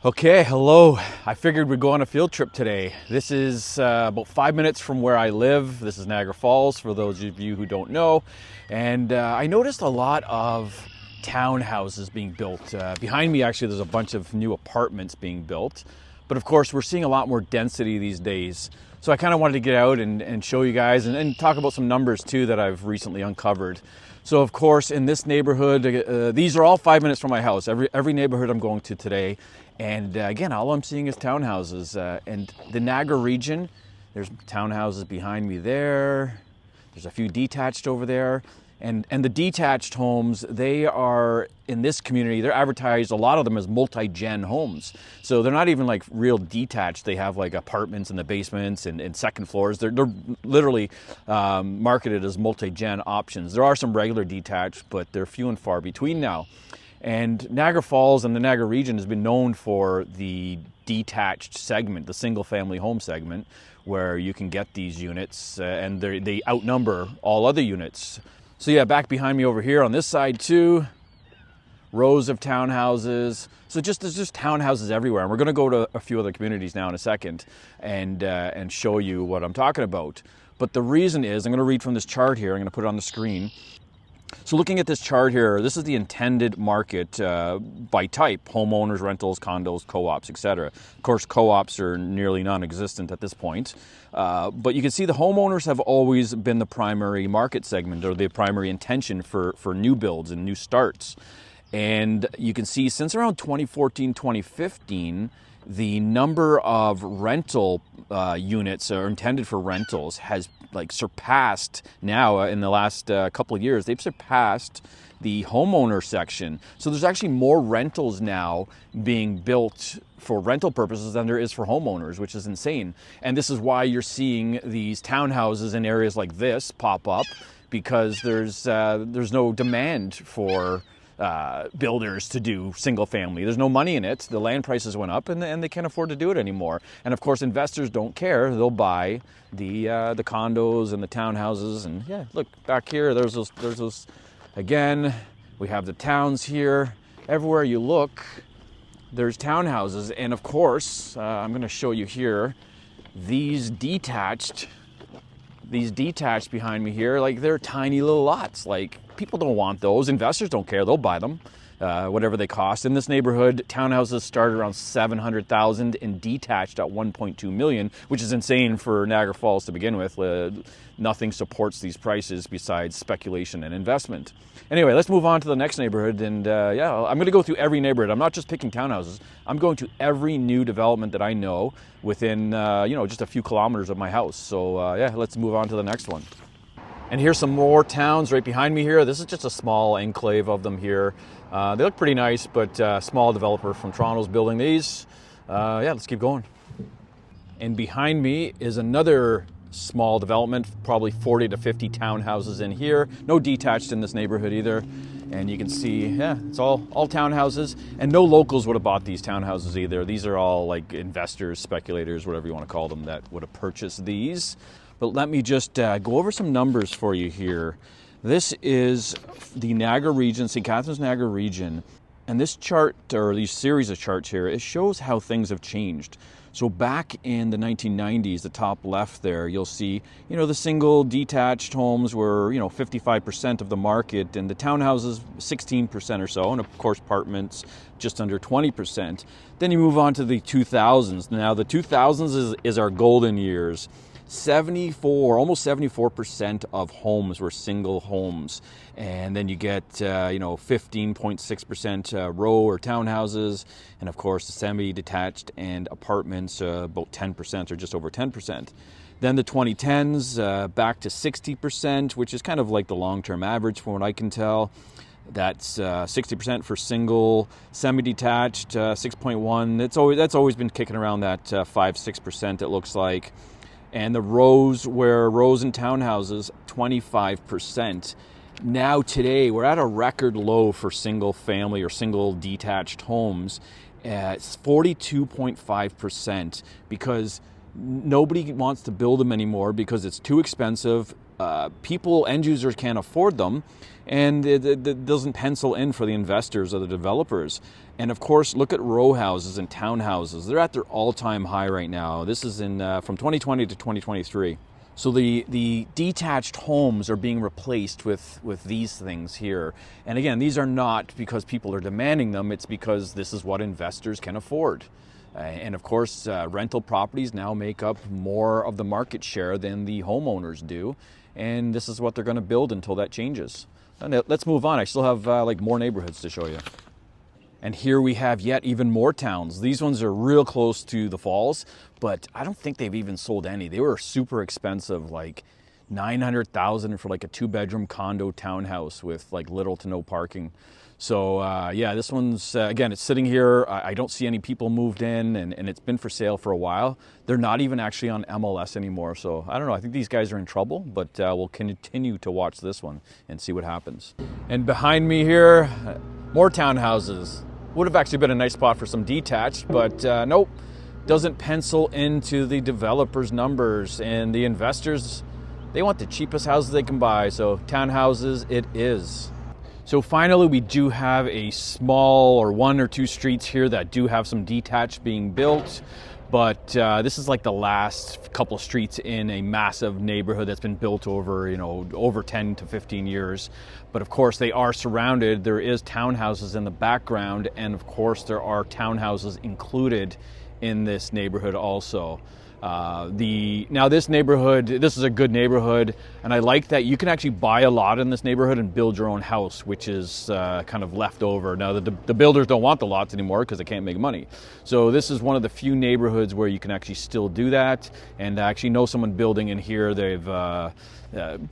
Okay, hello. I figured we'd go on a field trip today. This is about 5 minutes from where I live. This is Niagara Falls, for those of you who don't know. And I noticed a lot of townhouses being built. Behind me, actually, there's a bunch of new apartments being built. But of course, we're seeing a lot more density these days. So I kind of wanted to get out and show you guys and talk about some numbers too that I've recently uncovered. So of course, in this neighborhood, these are all 5 minutes from my house. Every neighborhood I'm going to today. And again, all I'm seeing is townhouses. And the Niagara region, there's townhouses behind me there. There's a few detached over there. And the detached homes, they are, in this community, they're advertised, a lot of them, as multi-gen homes. So they're not even like real detached. They have like apartments in the basements and second floors. They're literally marketed as multi-gen options. There are some regular detached, but they're few and far between now. And Niagara Falls and the Niagara region has been known for the detached segment, the single family home segment, where you can get these units and they outnumber all other units. So yeah, back behind me over here on this side too, rows of townhouses. So there's just townhouses everywhere. And we're gonna go to a few other communities now in a second and show you what I'm talking about. But the reason is, I'm gonna read from this chart here, I'm gonna put it on the screen. So looking at this chart here, this is the intended market by type: homeowners, rentals, condos, co-ops, etc. Of course, co-ops are nearly non-existent at this point. But you can see the homeowners have always been the primary market segment, or the primary intention for new builds and new starts. And you can see since around 2014, 2015, the number of rental units or intended for rentals has like surpassed now in the last couple of years. They've surpassed the homeowner section. So there's actually more rentals now being built for rental purposes than there is for homeowners, which is insane. And this is why you're seeing these townhouses in areas like this pop up, because there's no demand for builders to do single family. There's no money in it. The land prices went up and they can't afford to do it anymore. And of course, investors don't care. They'll buy the condos and the townhouses. And yeah, look back here, there's those again. We have the towns here. Everywhere you look, there's townhouses. And of course, I'm going to show you here, these detached behind me here, like they're tiny little lots. Like, people don't want those. Investors don't care. They'll buy them, whatever they cost. In this neighborhood, townhouses start around $700,000 and detached at $1.2 million, which is insane for Niagara Falls to begin with. Nothing supports these prices besides speculation and investment. Anyway, let's move on to the next neighborhood. And yeah, I'm going to go through every neighborhood. I'm not just picking townhouses. I'm going to every new development that I know within, just a few kilometers of my house. So yeah, let's move on to the next one. And here's some more towns right behind me here. This is just a small enclave of them here. They look pretty nice, but small developer from Toronto's building these. Yeah, let's keep going. And behind me is another small development, probably 40 to 50 townhouses in here. No detached in this neighborhood either. And you can see, yeah, it's all townhouses. And no locals would have bought these townhouses either. These are all like investors, speculators, whatever you want to call them, that would have purchased these. But let me just go over some numbers for you here. This is the Niagara region, St. Catharines Niagara region. And this chart, or these series of charts here, it shows how things have changed. So back in the 1990s, the top left there, you'll see, the single detached homes were, 55% of the market, and the townhouses 16% or so, and of course apartments just under 20%. Then you move on to the 2000s. Now the 2000s is our golden years. Almost 74% of homes were single homes. And then you get, 15.6% row or townhouses. And of course, the semi-detached and apartments, about 10% or just over 10%. Then the 2010s, back to 60%, which is kind of like the long-term average from what I can tell. That's 60% for single, semi-detached, 6.1. That's always been kicking around that 5-6%, it looks like. And the rows and townhouses, 25%. Now today, we're at a record low for single family or single detached homes. It's 42.5%, because nobody wants to build them anymore because it's too expensive. people, end users, can't afford them, and it doesn't pencil in for the investors or the developers. And of course, look at row houses and townhouses. They're at their all-time high right now. This is in from 2020 to 2023. So the detached homes are being replaced with these things here. And again, these are not because people are demanding them. It's because this is what investors can afford. And of course, rental properties now make up more of the market share than the homeowners do. And this is what they're going to build until that changes. And let's move on. I still have like more neighborhoods to show you. And here we have yet even more towns. These ones are real close to the falls, but I don't think they've even sold any. They were super expensive, like $900,000 for like a 2-bedroom condo townhouse with like little to no parking. So yeah, this one's, again, it's sitting here. I don't see any people moved in, and it's been for sale for a while. They're not even actually on MLS anymore. So I don't know, I think these guys are in trouble, but we'll continue to watch this one and see what happens. And behind me here, more townhouses. Would have actually been a nice spot for some detached, but nope, doesn't pencil into the developers' numbers, and the investors, they want the cheapest houses they can buy, so townhouses it is. So finally, we do have a small or 1 or 2 streets here that do have some detached being built, but this is like the last couple streets in a massive neighborhood that's been built over, over 10 to 15 years. But of course, they are surrounded. There is townhouses in the background, and of course, there are townhouses included in this neighborhood also. Now this neighborhood, this is a good neighborhood, and I like that you can actually buy a lot in this neighborhood and build your own house, which is kind of left over. Now the builders don't want the lots anymore because they can't make money. So this is one of the few neighborhoods where you can actually still do that, and I actually know someone building in here. They've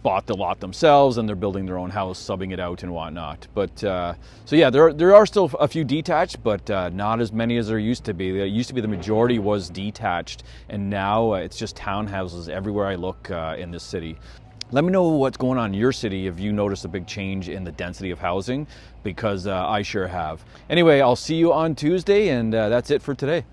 bought the lot themselves, and they're building their own house, subbing it out and whatnot. But so yeah, there are still a few detached, but not as many as there used to be. There used to be the majority was detached, and now it's just townhouses everywhere I look in this city. Let me know what's going on in your city if you notice a big change in the density of housing, because I sure have. Anyway, I'll see you on Tuesday, and that's it for today.